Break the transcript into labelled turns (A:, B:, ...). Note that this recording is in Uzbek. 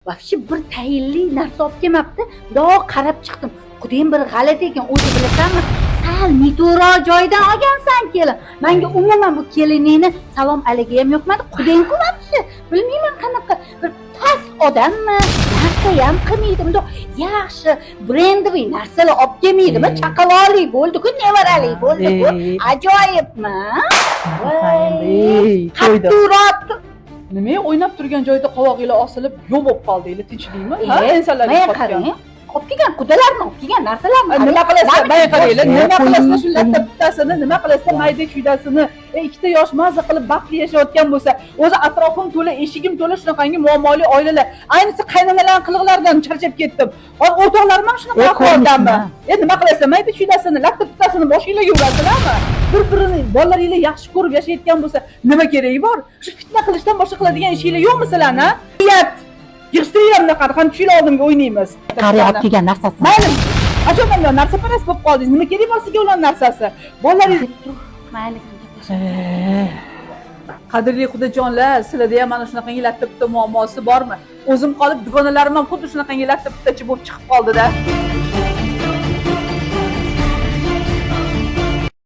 A: Вообще bir tayinli narsa olib kelmabdi. Bundoq qarab chiqdim. Xudayam bir g'alati ekan, o'zi bilasanmi? Sal mito'ro joydan olgansan kelin. Menga umuman bu keliningni salom alayga ham yo'qmadi. Xudayam-ku вообще. Bilmayman qanaqa bir past odammi? Narsa ham qilmaydi. Bundoq yaxshi brendoviy narsalar olib kelmaydimi? Chaqaloqli bo'ldi-ku, nevarali bo'ldi-ku. Ajoyibmi?
B: Voy,
A: Qattiqroq.
B: nima o'ynab turgan joyda qovog'inglar osilib yo'q bo'lib qoldinglar, tinchlikmi? Ha, ensalarga
A: men
B: qotgan.
A: qarang. Olib kelgan qudalarni olib kelgan narsalarni
B: Nima qilasizlar? Mana qaranglar, nima qilasizlar shularga bittasini, nima qilasizlar mayda chuydasini, ikkita yosh maza qilib baxtli yashayotgan bo'lsa, o'zi atrofim to'la, eshigim to'la shunaqangi muammoli oilalar. Ayniqsa qaynonalarning qiliqlaridan charchab ketdim. O'rtoqlarim ham shunaqa ahvoldami? Nima qilasizlar? Mayda chuydasini, latta bittasini boshingizga yurasizlarmi? Bir-birini bolalaringlar yaxshi ko'rib yashayotgan bo'lsa, nima keragi bor? Shu fitna qilishdan boshqa qiladigan ishinglar yo'qmi sizlarni? Niyat yig'ishtiringlar bunaqa, qani tushinglar oldimga o'ynaymiz.
A: qarab olib kelgan narsasi.
B: Mayli. Ajoyib narsa parast bo'lib qoldingiz. Nima kerak bor sizga ular narsasi? Bolalaringiz
A: Mayli.
B: qadrli xudojonlar, sizlarda ham mana shunaqangi latta bitta muammosi bormi? O'zim qolib dugonalarim ham xuddi shunaqangi latta bittachi bo'lib chiqib qoldi-da.